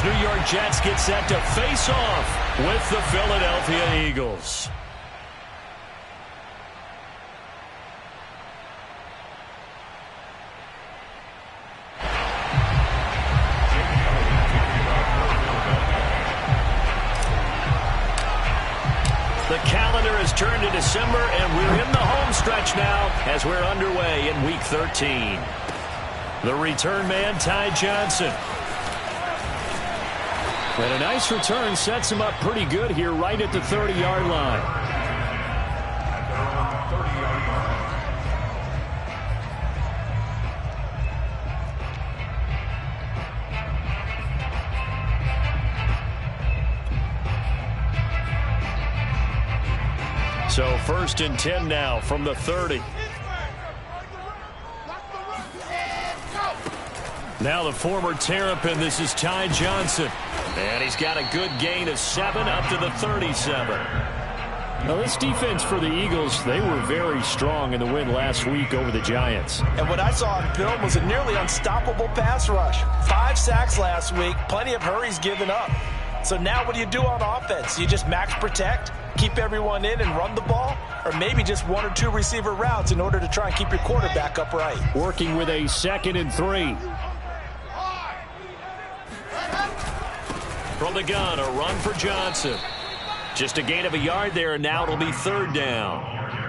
New York Jets get set to face off with the Philadelphia Eagles. The calendar has turned to December, and we're in the home stretch now as we're underway in Week 13. The return man, Ty Johnson. And a nice return sets him up pretty good here right at the 30-yard line. So 1st and 10 now from the 30. Now the former Terrapin, this is Ty Johnson. And he's got a good gain of 7 up to the 37. Now this defense for the Eagles, they were very strong in the win last week over the Giants. And what I saw on film was a nearly unstoppable pass rush. 5 sacks last week, plenty of hurries given up. So now what do you do on offense? You just max protect, keep everyone in and run the ball, or maybe just 1 or 2 receiver routes in order to try and keep your quarterback upright. Working with a 2nd and 3. From the gun, a run for Johnson. Just a gain of a yard there, and now it'll be 3rd down.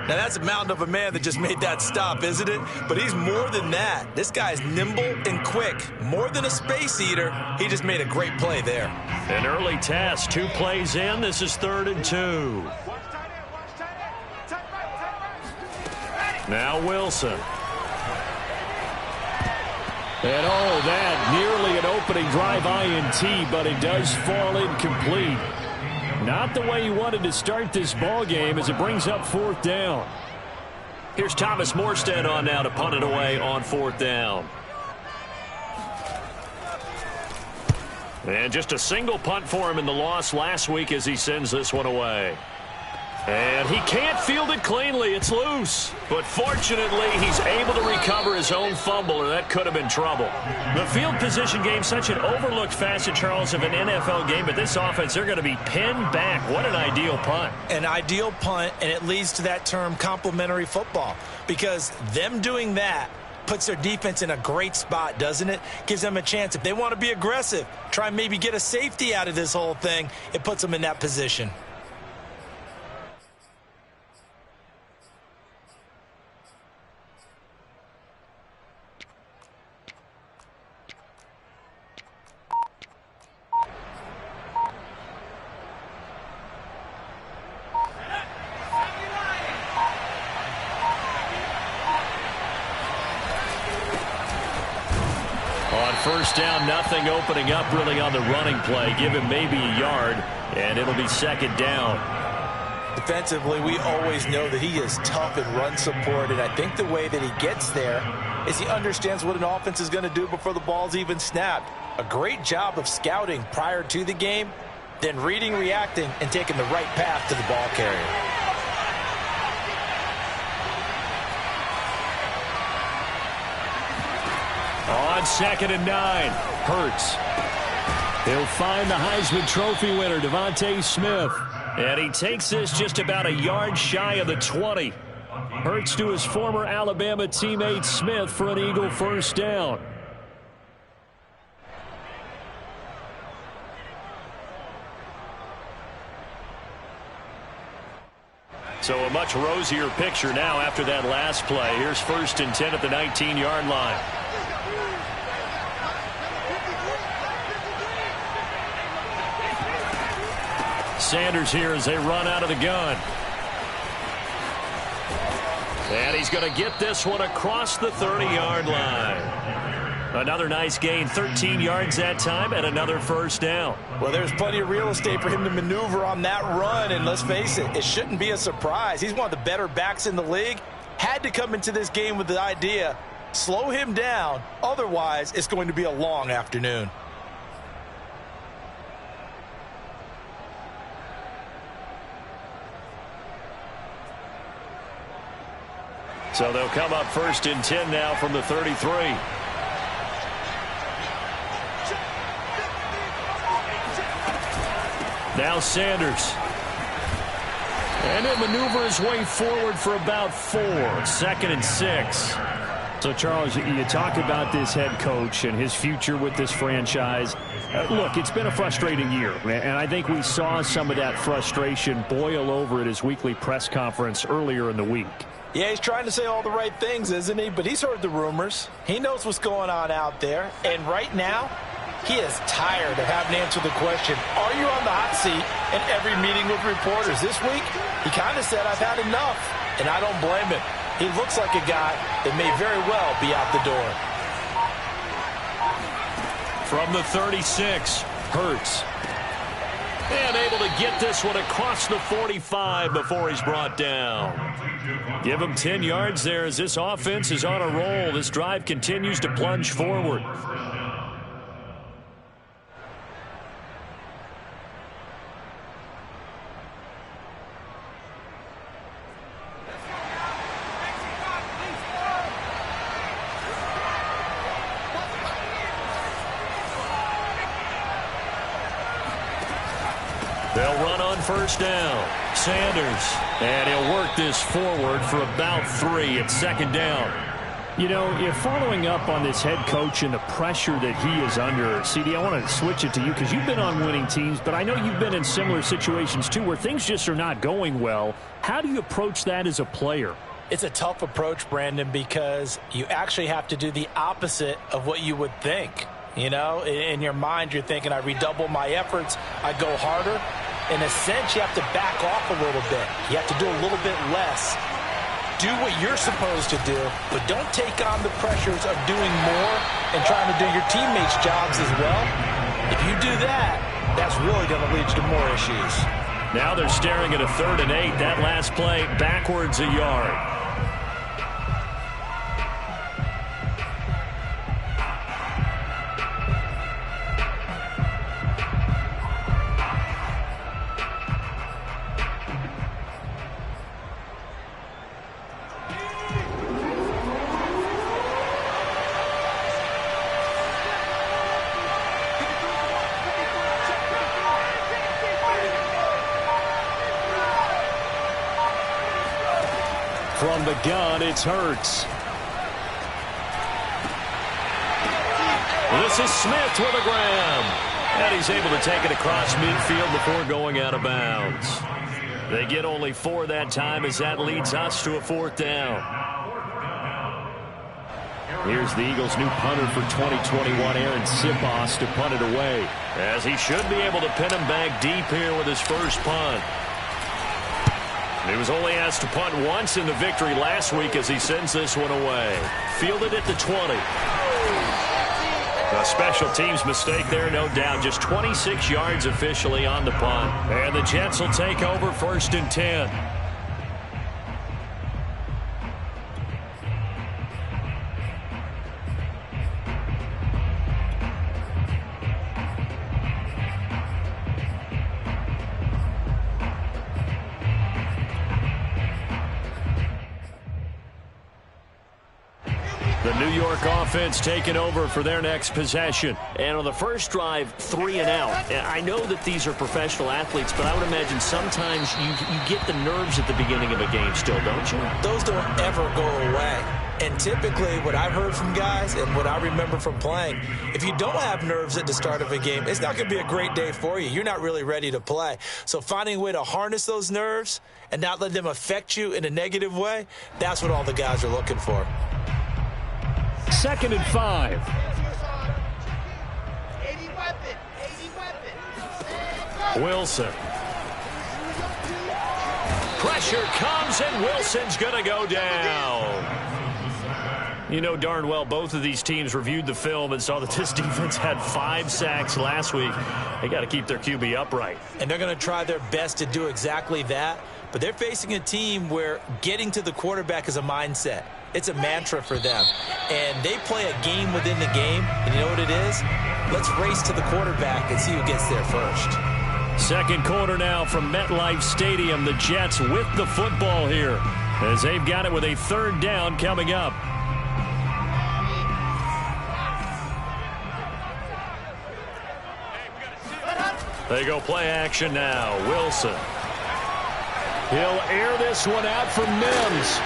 Now that's a mountain of a man that just made that stop, isn't it? But he's more than that. This guy's nimble and quick. More than a space eater, he just made a great play there. An early test, 2 plays in. This is 3rd and 2. Now Wilson. And oh, that nearly an opening drive INT, but it does fall incomplete. Not the way you wanted to start this ball game as it brings up 4th down. Here's Thomas Morstead on now to punt it away on 4th down. And just a single punt for him in the loss last week as he sends this one away. And he can't field it cleanly. It's loose. But fortunately, he's able to recover his own fumble, or that could have been trouble. The field position game, such an overlooked facet, Charles, of an NFL game. But this offense, they're going to be pinned back. What an ideal punt. An ideal punt, and it leads to that term complementary football. Because them doing that puts their defense in a great spot, doesn't it? Gives them a chance. If they want to be aggressive, try and maybe get a safety out of this whole thing, it puts them in that position. First down, nothing opening up really on the running play. Give him maybe a yard, and it'll be 2nd down. Defensively, we always know that he is tough in run support, and I think the way that he gets there is he understands what an offense is going to do before the ball's even snapped. A great job of scouting prior to the game, then reading, reacting, and taking the right path to the ball carrier. On 2nd and 9, Hurts. He'll find the Heisman Trophy winner, Devontae Smith. And he takes this just about a yard shy of the 20. Hurts to his former Alabama teammate Smith for an Eagle first down. So a much rosier picture now after that last play. Here's 1st and 10 at the 19-yard line. Sanders here as they run out of the gun. And he's going to get this one across the 30-yard line. Another nice gain, 13 yards that time, and another first down. Well, there's plenty of real estate for him to maneuver on that run, and let's face it, it shouldn't be a surprise. He's one of the better backs in the league. Had to come into this game with the idea, slow him down, otherwise it's going to be a long afternoon. So they'll come up 1st and 10 now from the 33. Now Sanders. And he'll maneuver his way forward for about 4. 2nd and 6. So, Charles, you talk about this head coach and his future with this franchise. Look, it's been a frustrating year, and I think we saw some of that frustration boil over at his weekly press conference earlier in the week. Yeah, he's trying to say all the right things, isn't he? But he's heard the rumors. He knows what's going on out there. And right now, he is tired of having to answer the question, are you on the hot seat in every meeting with reporters? This week, he kind of said, I've had enough, and I don't blame him. He looks like a guy that may very well be out the door. From the 36, Hurts. And able to get this one across the 45 before he's brought down. Give him 10 yards there as this offense is on a roll. This drive continues to plunge forward. They'll run on first down. Sanders. And he'll work this forward for about 3 at 2nd down. You know, if following up on this head coach and the pressure that he is under, CD, I want to switch it to you because you've been on winning teams, but I know you've been in similar situations too where things just are not going well. How do you approach that as a player? It's a tough approach, Brandon, because you actually have to do the opposite of what you would think. You know, in your mind, you're thinking, I redouble my efforts, I go harder. In a sense, you have to back off a little bit. You have to do a little bit less. Do what you're supposed to do, but don't take on the pressures of doing more and trying to do your teammates' jobs as well. If you do that, that's really going to lead you to more issues. Now they're staring at a 3rd and 8. That last play, backwards a yard. From the gun, it's Hurts. This is Smith with a grab. And he's able to take it across midfield before going out of bounds. They get only 4 that time as that leads us to a 4th down. Here's the Eagles' new punter for 2021, Aaron Sipos, to punt it away. As he should be able to pin him back deep here with his first punt. He was only asked to punt once in the victory last week as he sends this one away. Fielded at the 20. A special teams mistake there, no doubt. Just 26 yards officially on the punt. And the Jets will take over 1st and 10. The New York offense taking over for their next possession. And on the first drive, 3 and out. And I know that these are professional athletes, but I would imagine sometimes you get the nerves at the beginning of a game still, don't you? Those don't ever go away. And typically what I've heard from guys and what I remember from playing, if you don't have nerves at the start of a game, it's not going to be a great day for you. You're not really ready to play. So finding a way to harness those nerves and not let them affect you in a negative way, that's what all the guys are looking for. 2nd and 5. Wilson. Pressure comes, and Wilson's going to go down. You know darn well both of these teams reviewed the film and saw that this defense had 5 sacks last week. They got to keep their QB upright. And they're going to try their best to do exactly that. But they're facing a team where getting to the quarterback is a mindset. It's a mantra for them. And they play a game within the game. And you know what it is? Let's race to the quarterback and see who gets there first. 2nd quarter now from MetLife Stadium. The Jets with the football here as they've got it with a 3rd down coming up. They go play action now. Wilson. He'll air this one out for Mims.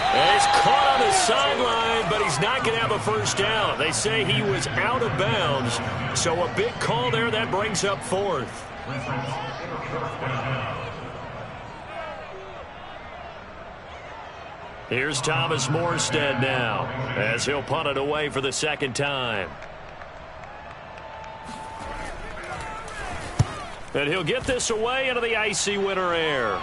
And he's caught on the sideline, but he's not going to have a first down. They say he was out of bounds. So a big call there. That brings up fourth. Here's Thomas Morstead now as he'll punt it away for the second time. And he'll get this away into the icy winter air.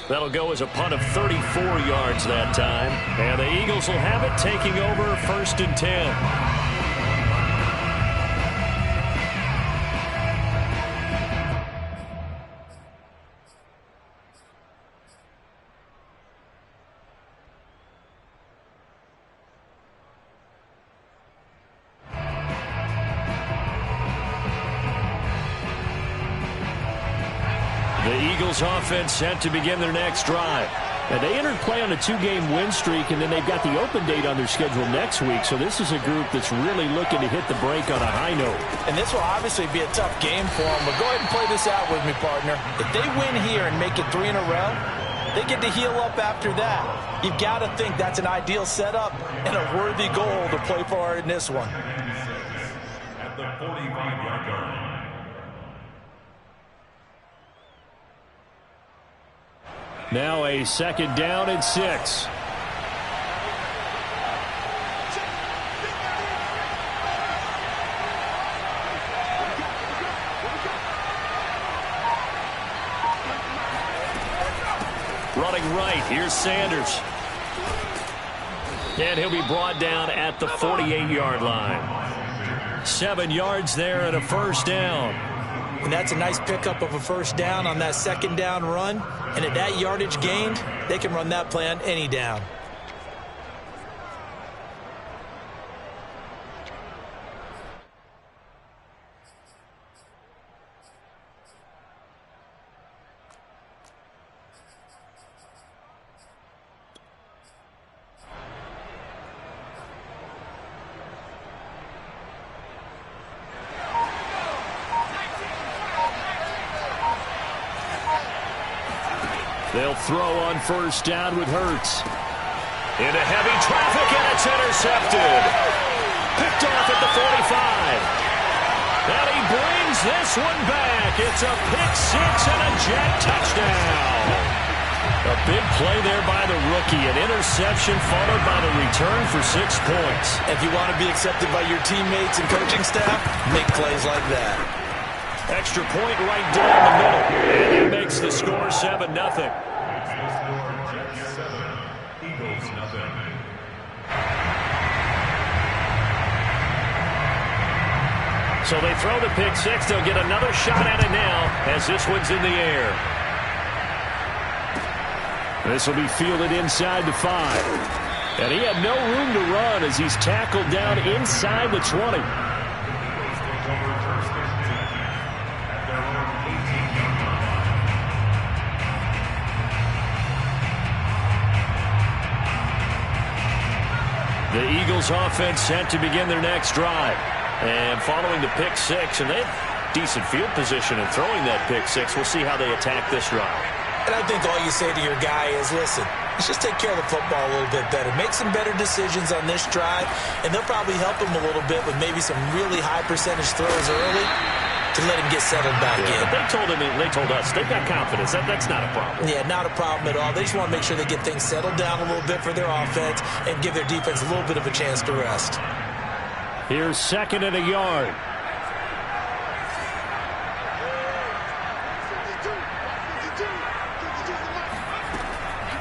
That'll go as a punt of 34 yards that time. And the Eagles will have it, taking over 1st and 10. Offense set to begin their next drive. And they entered play on a 2-game win streak, and then they've got the open date on their schedule next week. So this is a group that's really looking to hit the break on a high note. And this will obviously be a tough game for them, but go ahead and play this out with me, partner. If they win here and make it 3 in a row, they get to heal up after that. You've got to think that's an ideal setup and a worthy goal to play for in this one. At the 45-yard line. Now a 2nd down and 6. Running right, here's Sanders. And he'll be brought down at the 48-yard line. 7 yards there and a first down. And that's a nice pickup of a first down on that 2nd down run. And at that yardage gained, they can run that play on any down. They'll throw on first down with Hurts. Into heavy traffic, and it's intercepted. Picked off at the 45. And he brings this one back. It's a pick 6 and a jet touchdown. A big play there by the rookie. An interception followed by the return for 6 points. If you want to be accepted by your teammates and coaching staff, make plays like that. Extra point right down the middle. And it makes the score 7-0. So they throw the pick 6. They'll get another shot at it now as this one's in the air. This will be fielded inside the 5. And he had no room to run as he's tackled down inside the 20. The Eagles offense set to begin their next drive. And following the pick 6, and they have decent field position in throwing that pick 6. We'll see how they attack this drive. And I think all you say to your guy is, listen, let's just take care of the football a little bit better. Make some better decisions on this drive, and they'll probably help him a little bit with maybe some really high percentage throws early to let him get settled back in. But they told us they've got confidence. That's not a problem. Yeah, not a problem at all. They just want to make sure they get things settled down a little bit for their offense and give their defense a little bit of a chance to rest. Here's 2nd and a yard.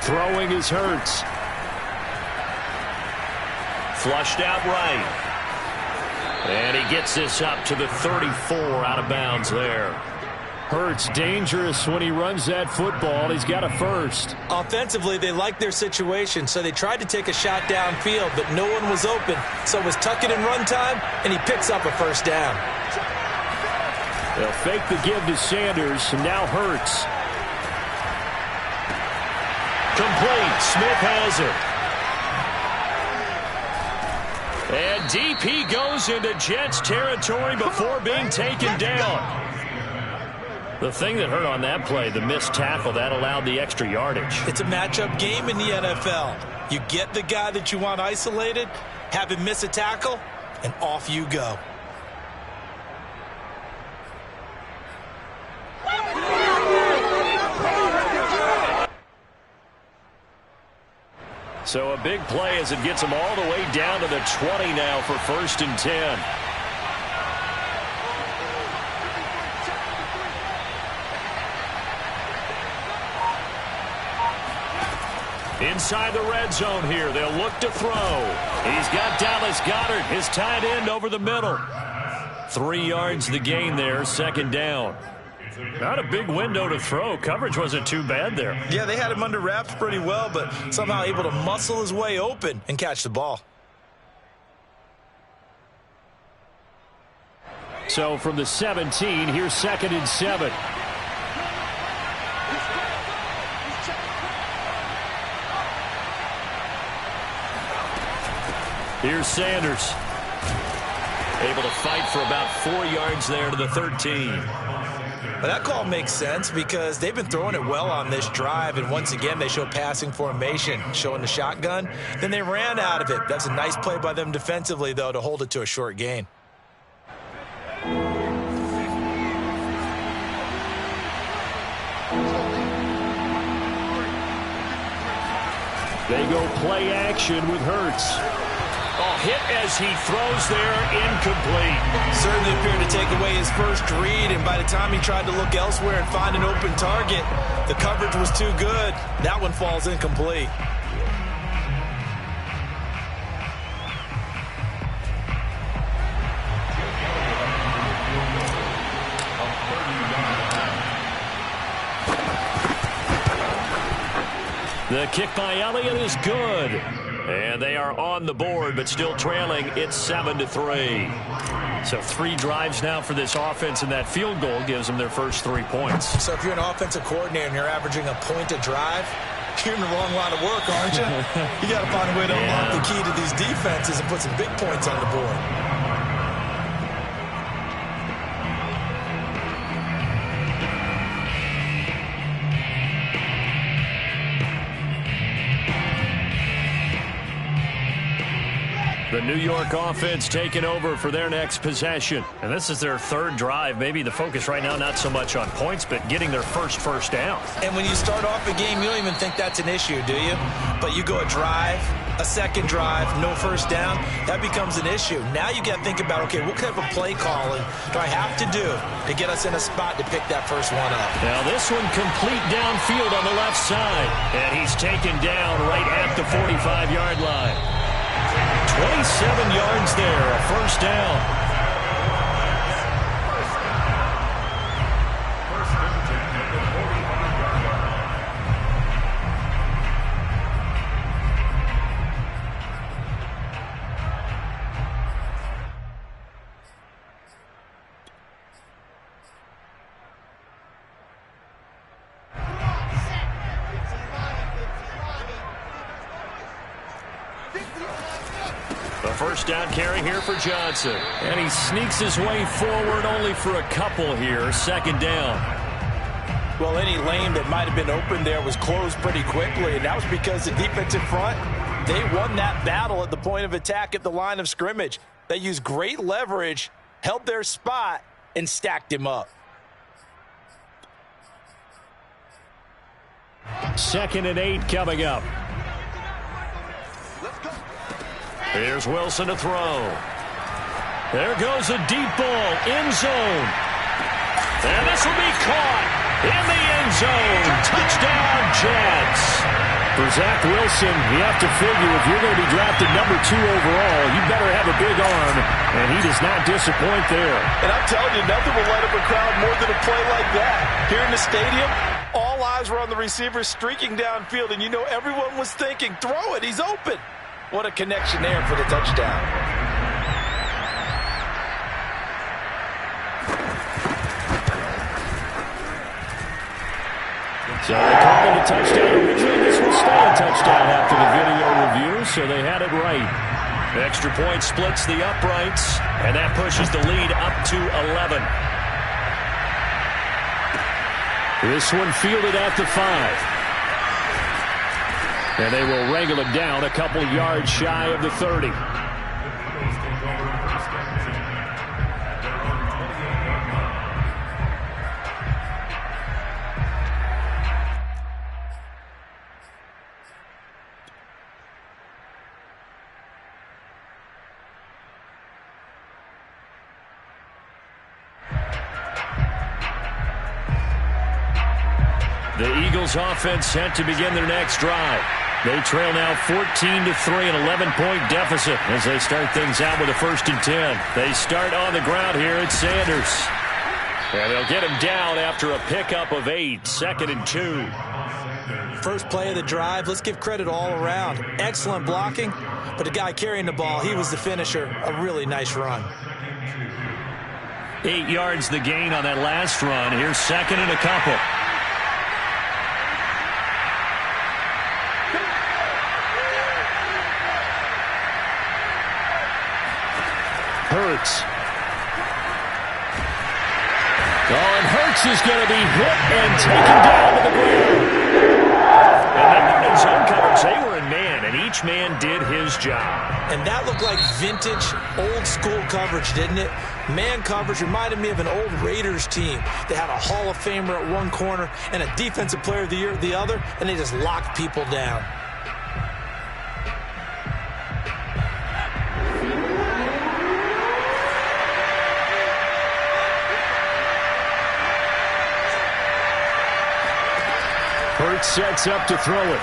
Throwing is Hurts. Flushed out right. And he gets this up to the 34, out of bounds there. Hurts dangerous when he runs that football. He's got a first. Offensively, they like their situation, so they tried to take a shot downfield, but no one was open. So it was tuck it in run time, and he picks up a first down. They'll fake the give to Sanders, and now Hurts. Complete. Smith has it. And deep he goes into Jets territory before being taken down. The thing that hurt on that play, the missed tackle, that allowed the extra yardage. It's a matchup game in the NFL. You get the guy that you want isolated, have him miss a tackle, and off you go. So a big play as it gets him all the way down to the 20 now for 1st and 10. Inside the red zone here. They'll look to throw. He's got Dallas Goedert, his tight end, over the middle. 3 yards the gain there, 2nd down. Not a big window to throw. Coverage wasn't too bad there. Yeah, they had him under wraps pretty well, but somehow able to muscle his way open and catch the ball. So from the 17, here's 2nd and 7. Here's Sanders. Able to fight for about 4 yards there to the 13. But that call makes sense because they've been throwing it well on this drive, and once again they show passing formation, showing the shotgun. Then they ran out of it. That's a nice play by them defensively, though, to hold it to a short gain. They go play action with Hurts. Oh, hit as he throws there, incomplete. Certainly appeared to take away his first read, and by the time he tried to look elsewhere and find an open target, the coverage was too good. That one falls incomplete. The kick by Elliott is good. And they are on the board, but still trailing. It's 7-3. So 3 drives now for this offense, and that field goal gives them their first 3 points. So if you're an offensive coordinator and you're averaging a point a drive, you're in the wrong line of work, aren't you? You got to find a way to unlock the key to these defenses and put some big points on the board. The New York offense taking over for their next possession. And this is their 3rd drive. Maybe the focus right now not so much on points, but getting their first down. And when you start off a game, you don't even think that's an issue, do you? But you go a drive, a 2nd drive, no first down, that becomes an issue. Now you got to think about, okay, what kind of a play calling do I have to do to get us in a spot to pick that first one up? Now this one complete downfield on the left side. And he's taken down right at the 45-yard line. 27 yards there, a first down. First down carry here for Johnson. And he sneaks his way forward only for a couple here. 2nd down. Well, any lane that might have been open there was closed pretty quickly, and that was because the defensive front, they won that battle at the point of attack at the line of scrimmage. They used great leverage, held their spot, and stacked him up. 2nd and 8 coming up. Here's Wilson to throw. There goes a deep ball, end zone. And this will be caught in the end zone. Touchdown, Jets. For Zach Wilson, you have to figure if you're going to be drafted number 2 overall, you better have a big arm, and he does not disappoint there. And I'm telling you, nothing will light up a crowd more than a play like that. Here in the stadium, all eyes were on the receiver streaking downfield, and you know everyone was thinking, throw it, he's open. What a connection there for the touchdown. So they called it a touchdown. Originally, this will stay a touchdown after the video review, so they had it right. Extra point splits the uprights, and that pushes the lead up to 11. This one fielded at the 5. And they will wrangle him down a couple yards shy of the 30. The Eagles offense set to begin their next drive. They trail now 14-3, an 11-point deficit as they start things out with a 1st and 10. They start on the ground here at Sanders. And they'll get him down after a pickup of 8, 2nd and 2. First play of the drive, let's give credit all around. Excellent blocking, but the guy carrying the ball, he was the finisher. A really nice run. 8 yards the gain on that last run. Here's 2nd and a couple. Hurts. Oh, and Hurts is going to be hit and taken down to the ground. And they weren't in zone coverage. They were in man, and each man did his job. And that looked like vintage, old-school coverage, didn't it? Man coverage reminded me of an old Raiders team. They had a Hall of Famer at one corner and a Defensive Player of the Year at the other, and they just locked people down. Hurts sets up to throw it.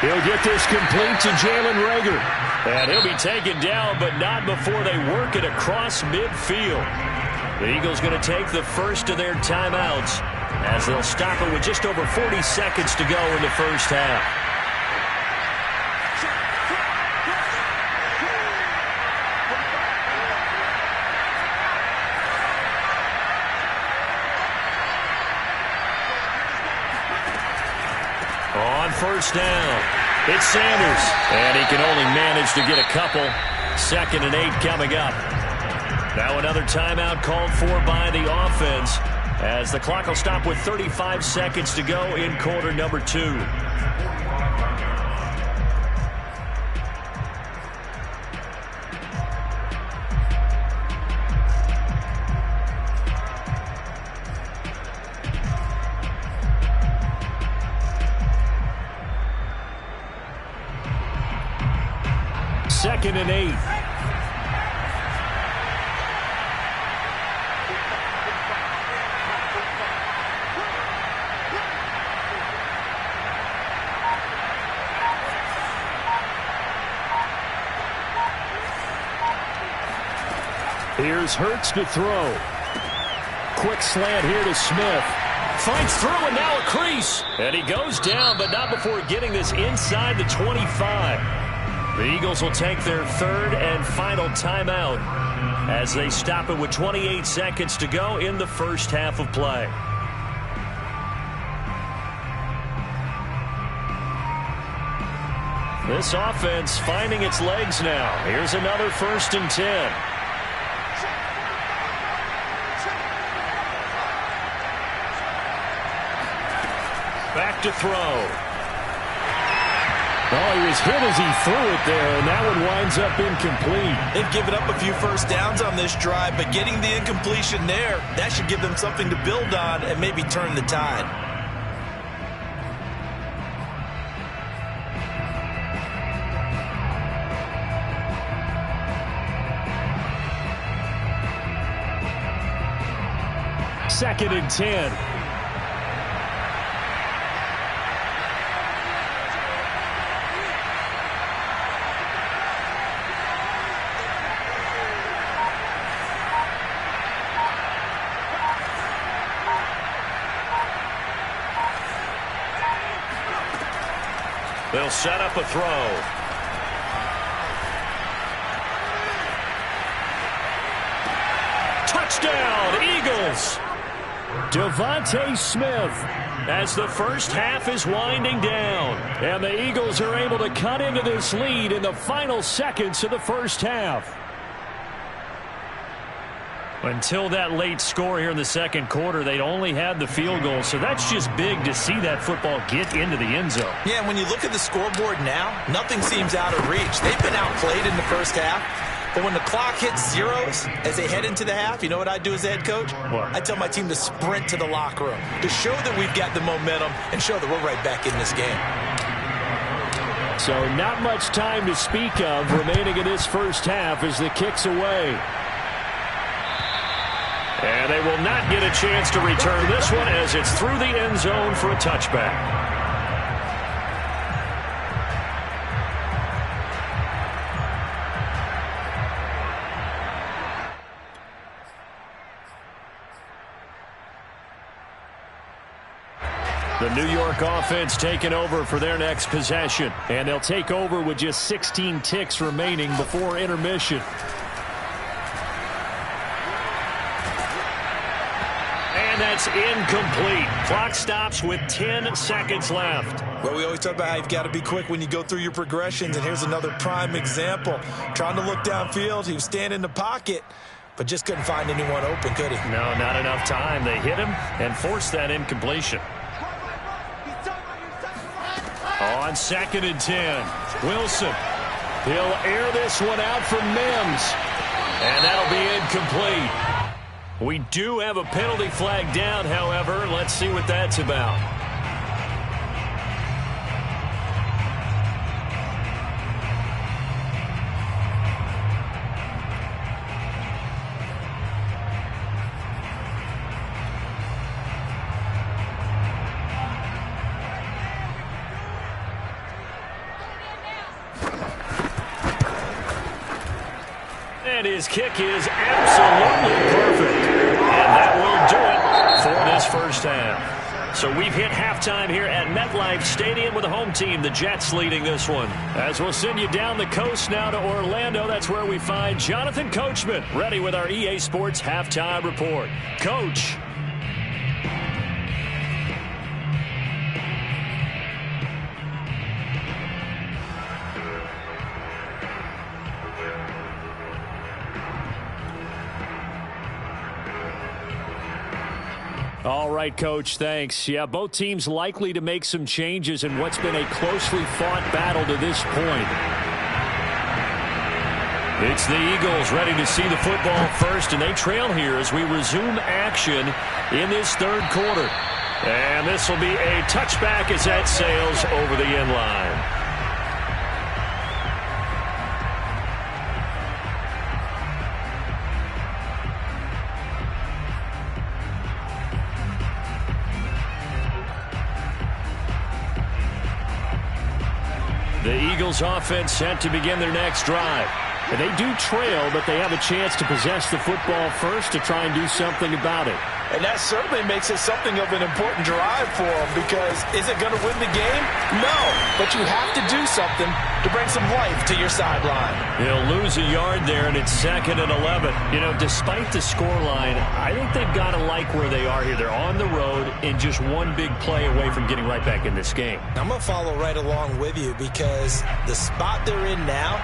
He'll get this complete to Jalen Reagor. And he'll be taken down, but not before they work it across midfield. The Eagles going to take the first of their timeouts as they'll stop it with just over 40 seconds to go in the first half. On first down, it's Sanders, and he can only manage to get a couple. 2nd and 8 coming up. Now another timeout called for by the offense as the clock will stop with 35 seconds to go in quarter number 2. Second and 8. Here's Hurts to throw. Quick slant here to Smith. Finds through and now a crease. And he goes down, but not before getting this inside the 25. The Eagles will take their 3rd and final timeout as they stop it with 28 seconds to go in the first half of play. This offense finding its legs now. Here's another 1st and 10. Back to throw. Oh, he was hit as he threw it there, and that one winds up incomplete. They've given up a few first downs on this drive, but getting the incompletion there, that should give them something to build on and maybe turn the tide. Second and 10. They'll set up a throw. Touchdown, Eagles! Devontae Smith. As the first half is winding down. And the Eagles are able to cut into this lead in the final seconds of the first half. Until that late score here in the second quarter, they'd only had the field goal. So that's just big to see that football get into the end zone. Yeah, and when you look at the scoreboard now, nothing seems out of reach. They've been outplayed in the first half. But when the clock hits zeros as they head into the half, you know what I do as the head coach? What? I tell my team to sprint to the locker room to show that we've got the momentum and show that we're right back in this game. So not much time to speak of remaining in this first half as the kick's away. And they will not get a chance to return this one as it's through the end zone for a touchback. The New York offense taking over for their next possession. And they'll take over with just 16 ticks remaining before intermission. And that's incomplete. Clock stops with 10 seconds left. Well, we always talk about how you've got to be quick when you go through your progressions, and here's another prime example. Trying to look downfield, he was standing in the pocket, but just couldn't find anyone open, could he? No, not enough time. They hit him and forced that incompletion. On 2nd and 10, Wilson. He'll air this one out from Mims. And that'll be incomplete. We do have a penalty flag down, however. Let's see what that's about. And his kick is absolutely perfect. And that will do it for this first half. So we've hit halftime here at MetLife Stadium with the home team, the Jets, leading this one. As we'll send you down the coast now to Orlando, that's where we find Jonathan Coachman, ready with our EA Sports halftime report. Coach. All right, Coach, thanks. Yeah, both teams likely to make some changes in what's been a closely fought battle to this point. It's the Eagles ready to see the football first, and they trail here as we resume action in this third quarter. And this will be a touchback as that sails over the end line. The Eagles offense set to begin their next drive. And they do trail, but they have a chance to possess the football first to try and do something about it. And that certainly makes it something of an important drive for them, because is it going to win the game? No, but you have to do something to bring some life to your sideline. He'll lose a yard there, and it's 2nd and 11. You know, despite the scoreline, I think they've got to like where they are here. They're on the road and just one big play away from getting right back in this game. I'm going to follow right along with you, because the spot they're in now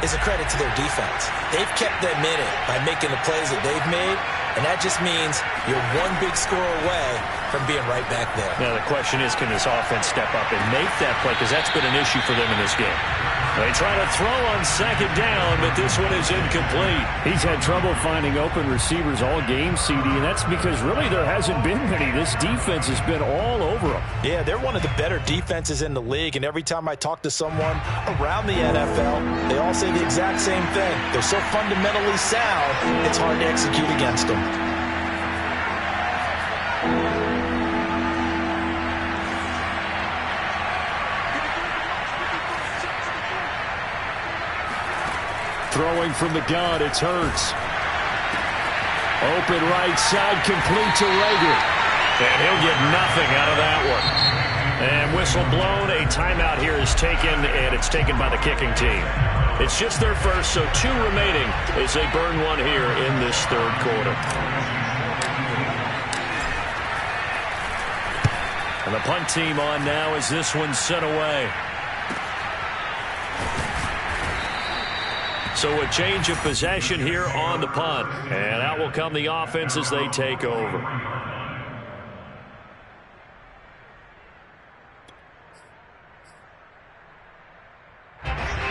is a credit to their defense. They've kept them in it by making the plays that they've made, and that just means you're one big score away from being right back there. Now, the question is, can this offense step up and make that play? Because that's been an issue for them in this game. They try to throw on 2nd down, but this one is incomplete. He's had trouble finding open receivers all game, CD, and that's because really there hasn't been many. This defense has been all over them. Yeah, they're one of the better defenses in the league, and every time I talk to someone around the NFL, they all say the exact same thing. They're so fundamentally sound, it's hard to execute against them. Throwing from the gun, it's Hurts. Open right side, complete to Rager. And he'll get nothing out of that one. And whistle blown, a timeout here is taken, and it's taken by the kicking team. It's just their first, so 2 remaining as they burn one here in this third quarter. And the punt team on now as this one's sent away. So a change of possession here on the punt. And out will come the offense as they take over.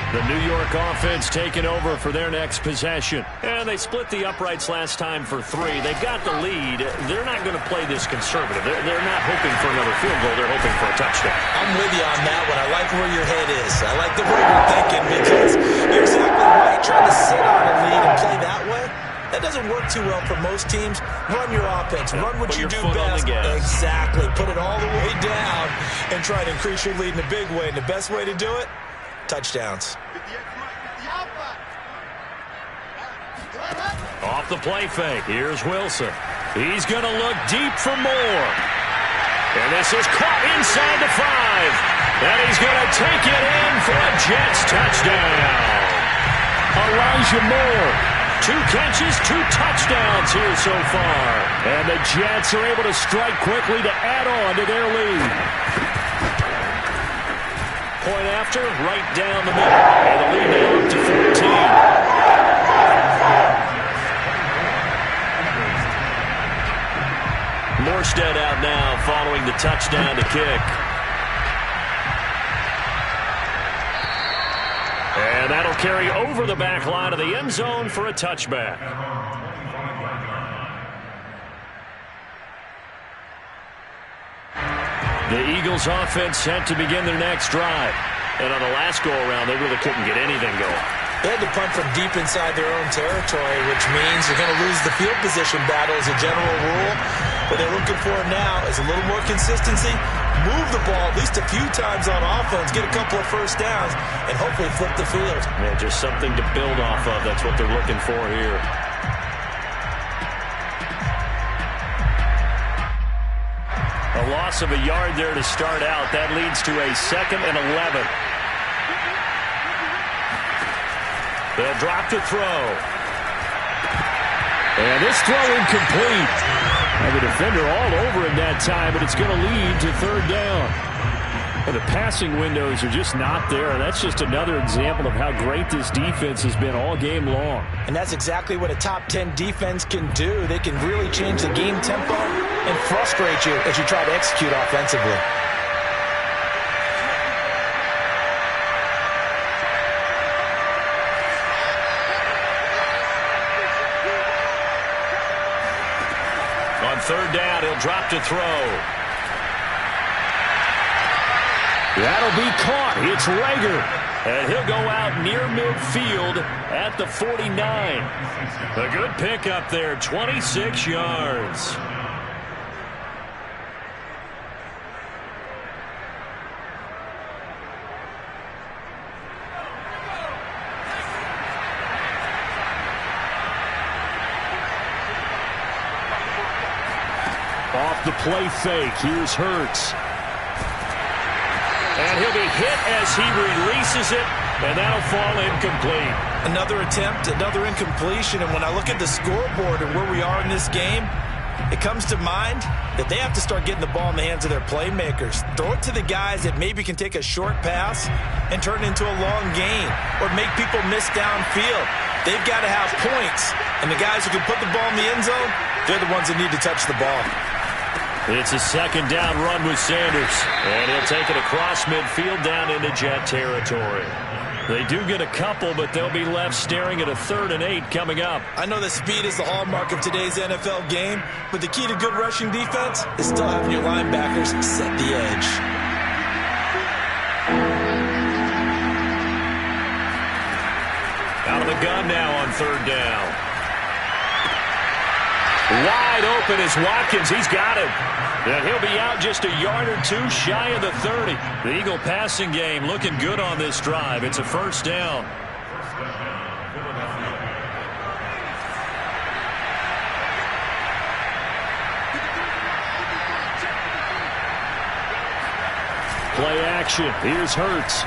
The New York offense taking over for their next possession. And they split the uprights last time for 3. They've got the lead. They're not going to play this conservative. They're not hoping for another field goal. They're hoping for a touchdown. I'm with you on that one. I like where your head is. I like the way you're thinking because you're exactly right. Trying to sit on a lead and play that way, that doesn't work too well for most teams. Run your offense. Run what you do best. Exactly. Put it all the way down and try to increase your lead in a big way. And the best way to do it, touchdowns. Off the play fake. Here's Wilson. He's going to look deep for more. And this is caught inside the 5. And he's going to take it in for a Jets touchdown. Elijah Moore. 2 catches, 2 touchdowns here so far. And the Jets are able to strike quickly to add on to their lead. Point after, right down the middle. And the lead now up to 14. Morstead out now following the touchdown to kick. And that'll carry over the back line of the end zone for a touchback. The Eagles offense set to begin their next drive. And on the last go-around, they really couldn't get anything going. They had to punt from deep inside their own territory, which means you're going to lose the field position battle as a general rule. What they're looking for now is a little more consistency, move the ball at least a few times on offense, get a couple of first downs, and hopefully flip the field. Yeah, just something to build off of. That's what they're looking for here. A loss of a yard there to start out. That leads to a 2nd and 11. They'll drop to throw. And this throw incomplete. And the defender all over him that time, but it's going to lead to 3rd down. And the passing windows are just not there. And that's just another example of how great this defense has been all game long. And that's exactly what a top 10 defense can do. They can really change the game tempo and frustrate you as you try to execute offensively. On 3rd down, he'll drop to throw. That'll be caught. It's Rager. And he'll go out near midfield at the 49. A good pickup there, 26 yards. Off the play fake. Here's Hurts. And he'll be hit as he releases it, and that'll fall incomplete. Another attempt, another incompletion, and when I look at the scoreboard and where we are in this game, it comes to mind that they have to start getting the ball in the hands of their playmakers. Throw it to the guys that maybe can take a short pass and turn it into a long gain or make people miss downfield. They've got to have points, and the guys who can put the ball in the end zone, they're the ones that need to touch the ball. It's a 2nd down run with Sanders, and he'll take it across midfield down into Jet territory. They do get a couple, but they'll be left staring at a 3rd and 8 coming up. I know that speed is the hallmark of today's NFL game, but the key to good rushing defense is still having your linebackers set the edge. Out of the gun now on 3rd down. Wide open is Watkins. He's got him. And he'll be out just a yard or 2 shy of the 30. The Eagle passing game looking good on this drive. It's a 1st down. Play action. Here's Hurts.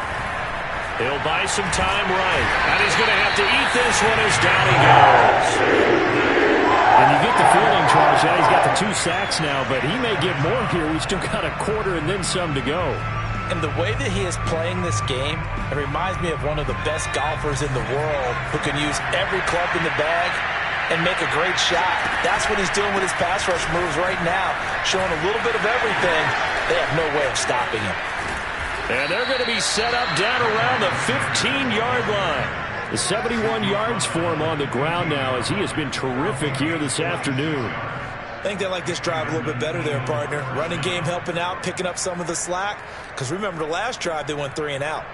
He'll buy some time right. And he's going to have to eat this one as down he goes. And you get the feeling, Charles, yeah, he's got the 2 sacks now, but he may get more here. He's still got a quarter and then some to go. And the way that he is playing this game, it reminds me of one of the best golfers in the world who can use every club in the bag and make a great shot. That's what he's doing with his pass rush moves right now, showing a little bit of everything. They have no way of stopping him. And they're going to be set up down around the 15-yard line. The 71 yards for him on the ground now as he has been terrific here this afternoon. I think they like this drive a little bit better there, partner. Running game helping out, picking up some of the slack. Because remember, the last drive, they went 3 and out.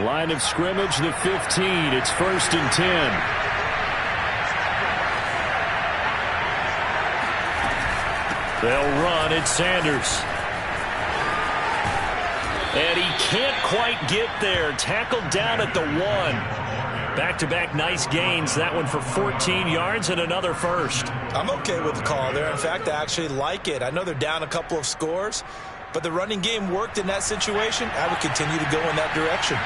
Line of scrimmage, the 15. It's 1st and 10. They'll run. It's Sanders. And he can't quite get there. Tackled down at the 1. Back-to-back nice gains. That one for 14 yards and another first. I'm okay with the call there. In fact, I actually like it. I know they're down a couple of scores, but the running game worked in that situation. I would continue to go in that direction.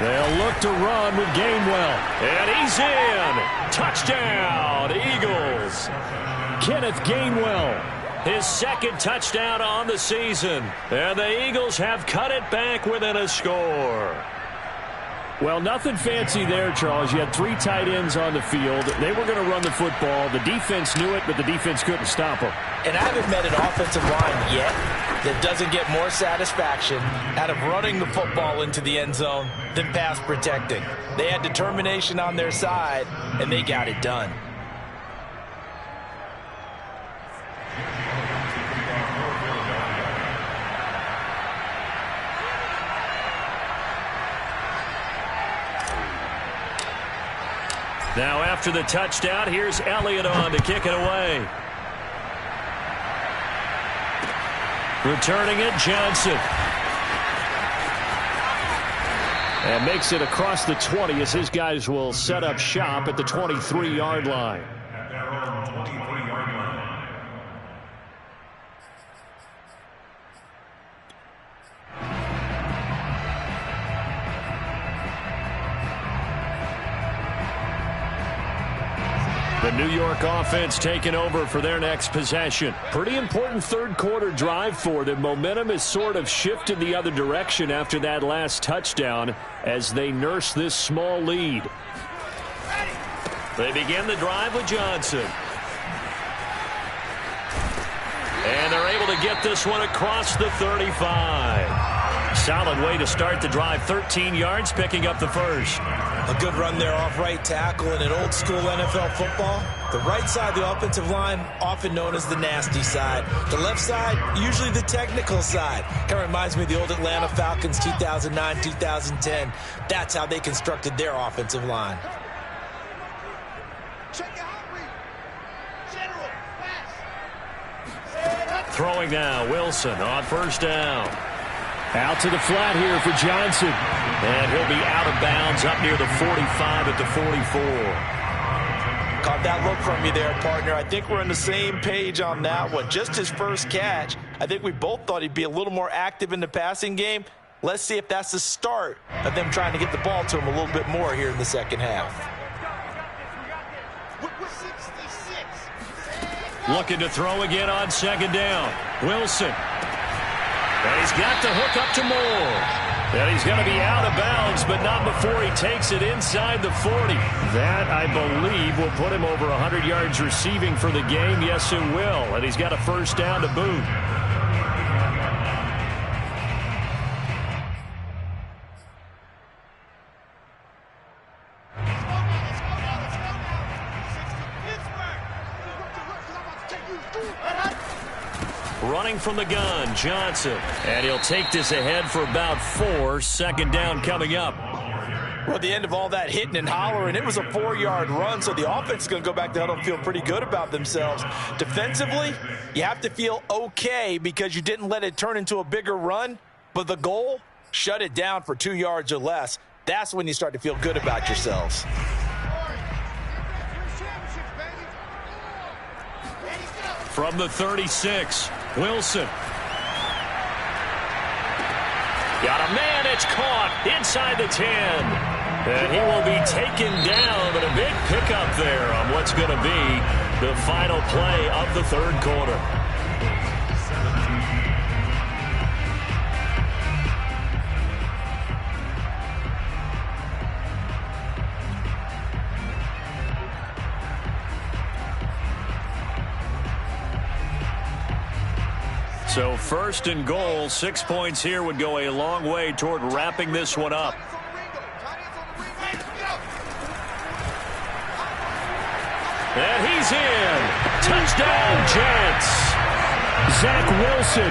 They'll look to run with Gainwell. And he's in. Touchdown, Eagles. Kenneth Gainwell. His 2nd touchdown on the season. And the Eagles have cut it back within a score. Well, nothing fancy there, Charles. You had 3 tight ends on the field. They were going to run the football. The defense knew it, but the defense couldn't stop them. And I haven't met an offensive line yet that doesn't get more satisfaction out of running the football into the end zone than pass protecting. They had determination on their side, and they got it done. Now after the touchdown, here's Elliott on to kick it away. Returning it, Johnson. And makes it across the 20 as his guys will set up shop at the 23-yard line. The New York offense taking over for their next possession. Pretty important 3rd quarter drive for them. Momentum has sort of shifted the other direction after that last touchdown as they nurse this small lead. They begin the drive with Johnson. And they're able to get this one across the 35. Solid way to start the drive. 13 yards, picking up the first. A good run there off right tackle in an old school NFL football. The right side of the offensive line, often known as the nasty side. The left side, usually the technical side. Kind of reminds me of the old Atlanta Falcons 2009, 2010. That's how they constructed their offensive line. Throwing now, Wilson on 1st down. Out to the flat here for Johnson. And he'll be out of bounds up near the 45 at the 44. Caught that look from you there, partner. I think we're on the same page on that one. Just his first catch. I think we both thought he'd be a little more active in the passing game. Let's see if that's the start of them trying to get the ball to him a little bit more here in the second half. Looking to throw again on 2nd down. Wilson. And he's got the hook up to Moore. And he's going to be out of bounds, but not before he takes it inside the 40. That, I believe, will put him over 100 yards receiving for the game. Yes, it will. And he's got a 1st down to boot. Running from the gun, Johnson. And he'll take this ahead for about 4. 2nd down coming up. Well, at the end of all that hitting and hollering, it was a 4-yard run, so the offense is going to go back to huddle and feel pretty good about themselves. Defensively, you have to feel okay because you didn't let it turn into a bigger run, but the goal, shut it down for 2 yards or less. That's when you start to feel good about yourselves. From the 36, Wilson. Got a man, it's caught inside the 10. And he will be taken down, but a big pickup there on what's going to be the final play of the third quarter. So first and goal, 6 points here would go a long way toward wrapping this one up. And he's in. Touchdown, Jets. Zach Wilson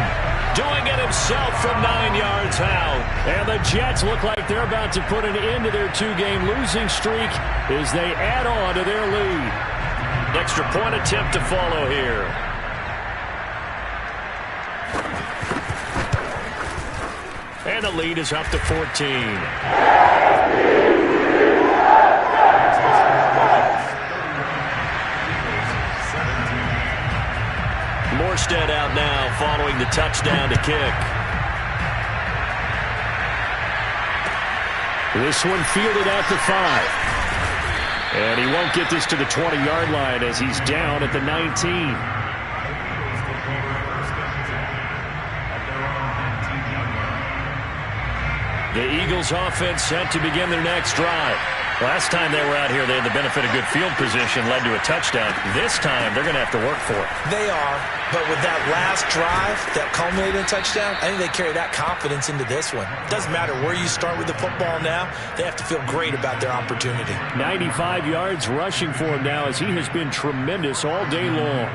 doing it himself from 9 yards out. And the Jets look like they're about to put an end to their two-game losing streak as they add on to their lead. Extra point attempt to follow here. And the lead is up to 14. Morstead out now following the touchdown to kick. This one fielded at the 5. And he won't get this to the 20-yard line as he's down at the 19. The Eagles offense set to begin their next drive. Last time they were out here, they had the benefit of good field position, led to a touchdown. This time, they're going to have to work for it. They are, but with that last drive that culminated in a touchdown, I think they carry that confidence into this one. Doesn't matter where you start with the football now, they have to feel great about their opportunity. 95 yards rushing for him now as he has been tremendous all day long.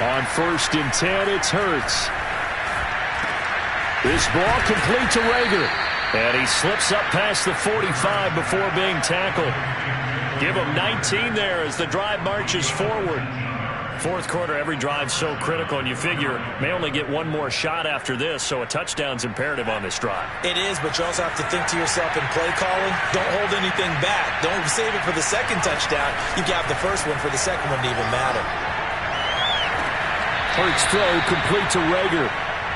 On 1st and 10, it's Hurts. This ball complete to Rager. And he slips up past the 45 before being tackled. Give him 19 there as the drive marches forward. Fourth quarter, every drive so critical, and you figure may only get one more shot after this, so a touchdown's imperative on this drive. It is, but you also have to think to yourself in play calling, don't hold anything back. Don't save it for the second touchdown. You got the first one for the second one to even matter. Hurts throw complete to Rager.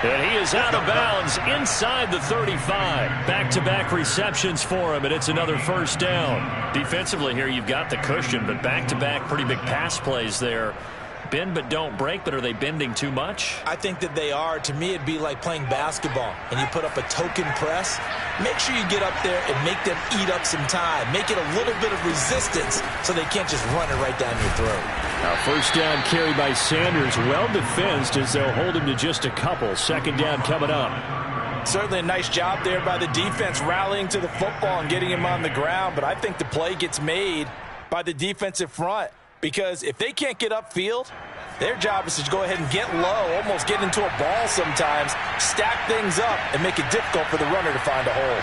And he is out of bounds inside the 35. Back-to-back receptions for him, and it's another first down. Defensively here, you've got the cushion, but back-to-back pretty big pass plays there. Bend but don't break, but are they bending too much? I think that they are. To me, it'd be like playing basketball, and you put up a token press. Make sure you get up there and make them eat up some time. Make it a little bit of resistance so they can't just run it right down your throat. Now first down carry by Sanders, well defensed as they'll hold him to just a couple. Second down coming up. Certainly a nice job there by the defense rallying to the football and getting him on the ground, but I think the play gets made by the defensive front because if they can't get upfield, their job is to go ahead and get low, almost get into a ball sometimes, stack things up, and make it difficult for the runner to find a hole.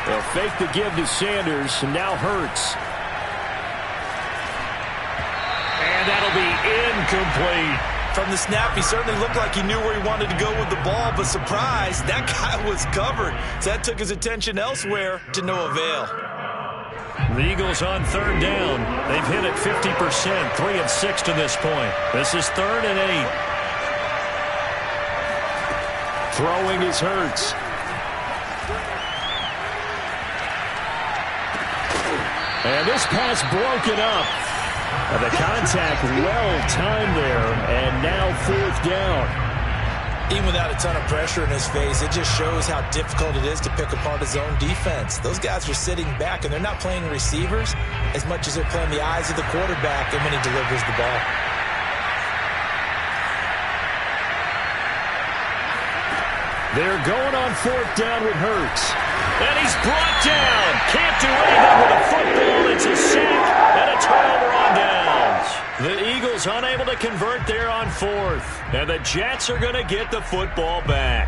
They'll fake the give to Sanders, and now Hurts. And that'll be incomplete. From the snap, he certainly looked like he knew where he wanted to go with the ball, but surprise, that guy was covered. So that took his attention elsewhere to no avail. The Eagles on third down. They've hit it 50%, 3 of 6 to this point. This is 3rd and 8. Throwing is Hurts. And this pass broken up. And the contact well-timed there, and now 4th down. Even without a ton of pressure in his face, it just shows how difficult it is to pick apart his own defense. Those guys are sitting back, and they're not playing receivers as much as they're playing the eyes of the quarterback and when he delivers the ball. They're going on 4th down with Hurts. And he's brought down. Can't do anything with a football. It's a sack and a turnover on downs. The Eagles unable to convert there on 4th. And the Jets are going to get the football back.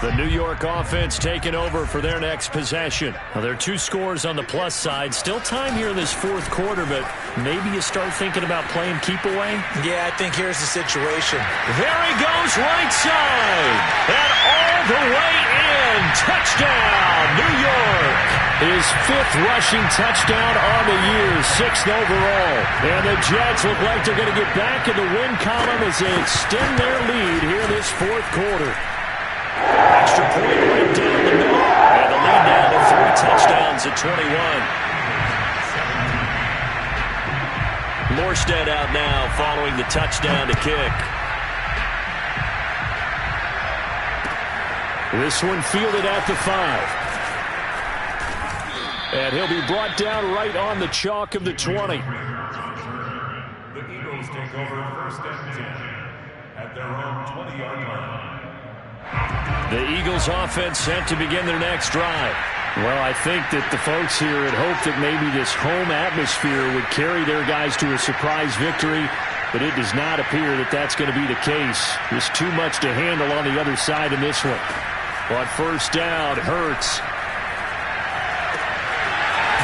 The New York offense taking over for their next possession. Well, there are 2 scores on the plus side. Still time here in this fourth quarter, but maybe you start thinking about playing keep away? Yeah, I think here's the situation. There he goes, right side. And all the way in. Touchdown, New York. His 5th rushing touchdown on the year, 6th overall. And the Jets look like they're going to get back in the win column as they extend their lead here this fourth quarter. Extra point right down the middle. And the lead now to 3 touchdowns at 21. Morstead out now following the touchdown to kick. This one fielded at the 5. And he'll be brought down right on the chalk of the 20. The Eagles take over first and 10 at their own 20-yard line. The Eagles offense set to begin their next drive. Well, I think that the folks here had hoped that maybe this home atmosphere would carry their guys to a surprise victory, but it does not appear that that's going to be the case. There's too much to handle on the other side in this one. But first down, Hurts.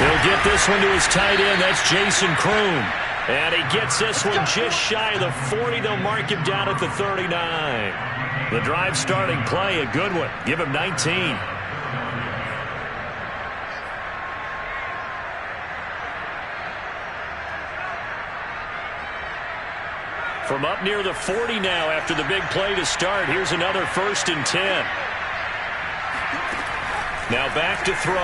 He'll get this one to his tight end. That's Jason Kroon. And he gets this one just shy of the 40. They'll mark him down at the 39. The drive starting play, a good one. Give him 19. From up near the 40 now after the big play to start. Here's another 1st and 10. Now back to throw.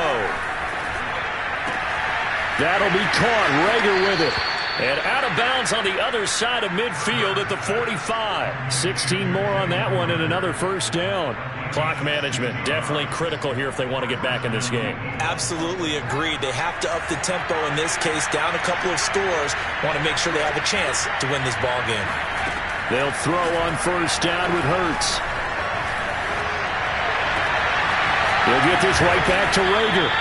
That'll be caught. Rager with it. And out of bounds on the other side of midfield at the 45. 16 more on that one and another first down. Clock management definitely critical here if they want to get back in this game. Absolutely agreed. They have to up the tempo in this case. Down a couple of scores. Want to make sure they have a chance to win this ball game. They'll throw on first down with Hurts. He'll get this right back to Rager.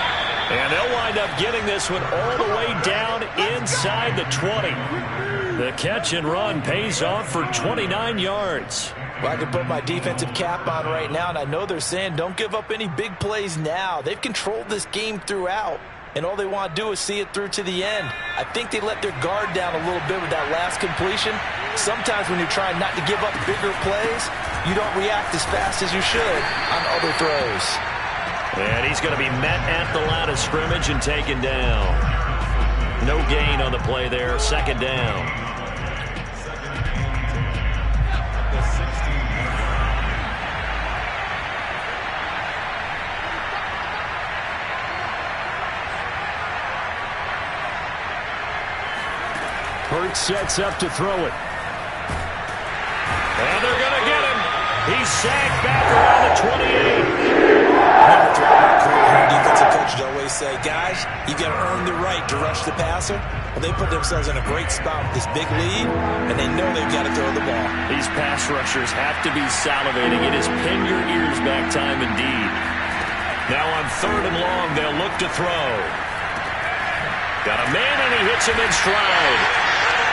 And they'll wind up getting this one all the way down inside the 20. The catch and run pays off for 29 yards. Well, I can put my defensive cap on right now, and I know they're saying don't give up any big plays now. They've controlled this game throughout, and all they want to do is see it through to the end. I think they let their guard down a little bit with that last completion. Sometimes when you're trying not to give up bigger plays, you don't react as fast as you should on other throws. And he's going to be met at the line of scrimmage and taken down. No gain on the play there. 2nd down. Hurts sets up to throw it. And they're going to get him. He's sacked back around the 28. Defensive coaches always say, guys, you got to earn the right to rush the passer. Well, they put themselves in a great spot with this big lead, and they know they've got to throw the ball. These pass rushers have to be salivating. It is pin your ears back time indeed. Now on 3rd and long, they'll look to throw. Got a man, and he hits him in stride.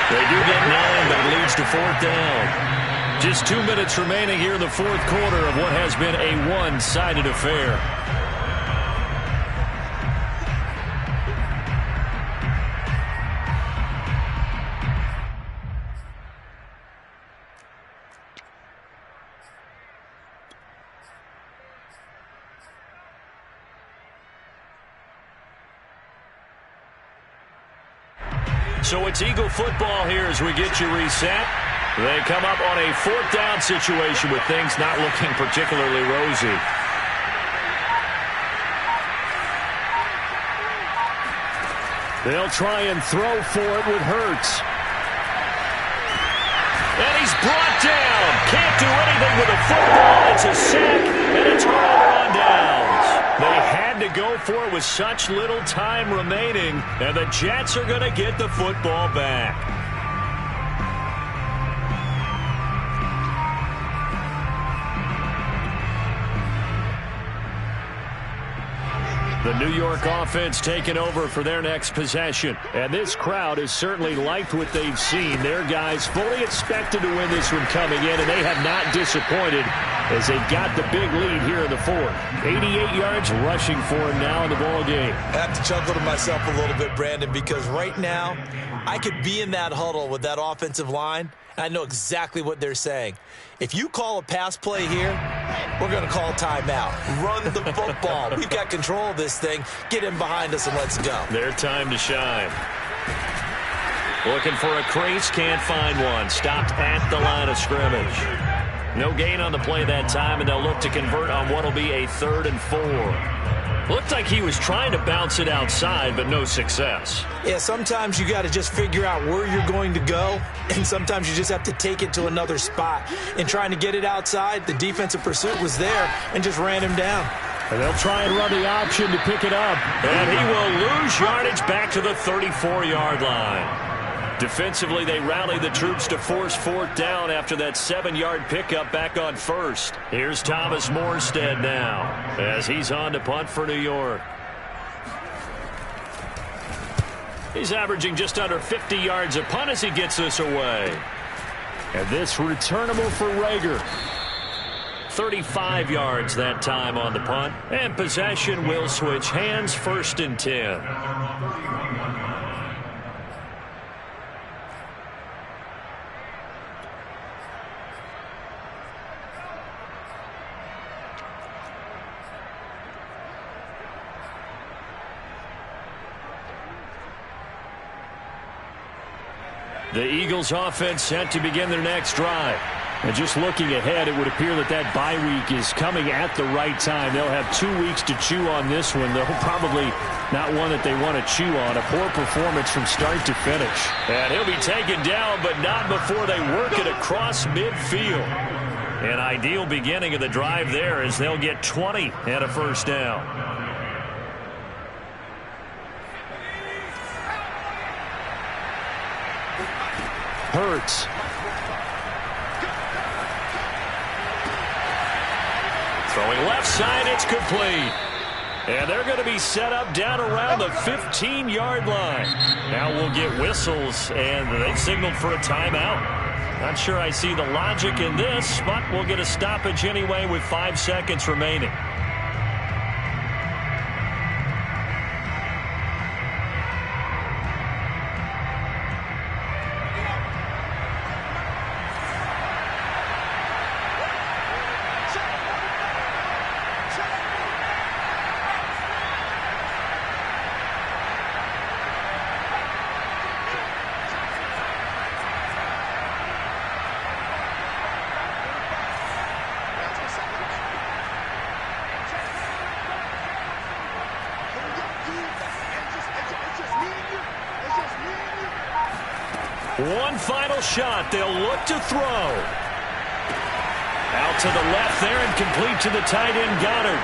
They do get 9, but it leads to 4th down. Just 2 minutes remaining here in the fourth quarter of what has been a one-sided affair. So it's Eagle football here as we get you reset. They come up on a 4th down situation with things not looking particularly rosy. They'll try and throw for it with Hurts. And he's brought down. Can't do anything with a football. It's a sack and a turnover on downs. They had to go for it with such little time remaining, and the Jets are going to get the football back. The New York offense taking over for their next possession. And this crowd has certainly liked what they've seen. Their guys fully expected to win this one coming in, and they have not disappointed as they got the big lead here in the fourth. 88 yards rushing for him now in the ball game. I have to chuckle to myself a little bit, Brandon, because right now I could be in that huddle with that offensive line, and I know exactly what they're saying. If you call a pass play here, we're going to call timeout. Run the football. We've got control of this thing. Get in behind us and let's go. Their time to shine. Looking for a crease, can't find one. Stopped at the line of scrimmage. No gain on the play that time, and they'll look to convert on what will be a 3rd and 4. Looked like he was trying to bounce it outside, but no success. Yeah, sometimes you got to just figure out where you're going to go, and sometimes you just have to take it to another spot. In trying to get it outside, the defensive pursuit was there and just ran him down. And they'll try and run the option to pick it up. And he will lose yardage back to the 34-yard line. Defensively, they rally the troops to force 4th down after that 7-yard pickup back on 1st. Here's Thomas Morstead now as he's on to punt for New York. He's averaging just under 50 yards a punt as he gets this away. And this returnable for Rager. 35 yards that time on the punt. And possession will switch hands, 1st and 10. The Eagles offense set to begin their next drive. And just looking ahead, it would appear that that bye week is coming at the right time. They'll have 2 weeks to chew on this one, though probably not one that they want to chew on. A poor performance from start to finish. And he'll be taken down, but not before they work it across midfield. An ideal beginning of the drive there as they'll get 20 and a 1st down. Hurts. Throwing left side, it's complete. And they're going to be set up down around the 15-yard line. Now we'll get whistles, and they've signaled for a timeout. Not sure I see the logic in this, but we'll get a stoppage anyway with 5 seconds remaining. One final shot. They'll look to throw. Out to the left there and complete to the tight end Goddard.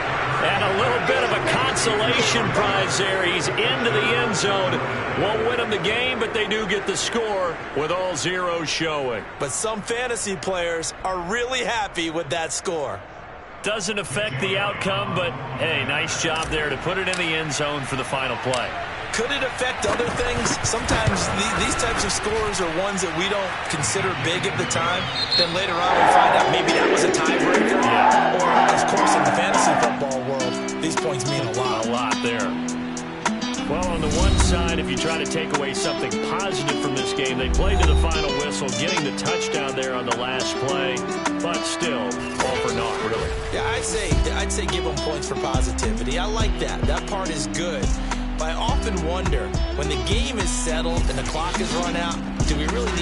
And a little bit of a consolation prize there. He's into the end zone. Won't win them the game, but they do get the score with all zeros showing. But some fantasy players are really happy with that score. Doesn't affect the outcome, but, hey, nice job there to put it in the end zone for the final play. Could it affect other things? Sometimes these types of scores are ones that we don't consider big at the time. Then later on we find out maybe that was a tiebreaker. Yeah. Or, of course, in the fantasy football world, these points mean a lot. A lot there. Well, on the one side, if you try to take away something positive from this game, they played to the final whistle, getting the touchdown there on the last play. But still, all for naught, really. Yeah, I'd say give them points for positivity. I like that. That part is good. But I often wonder, when the game is settled and the clock is run out, do we really need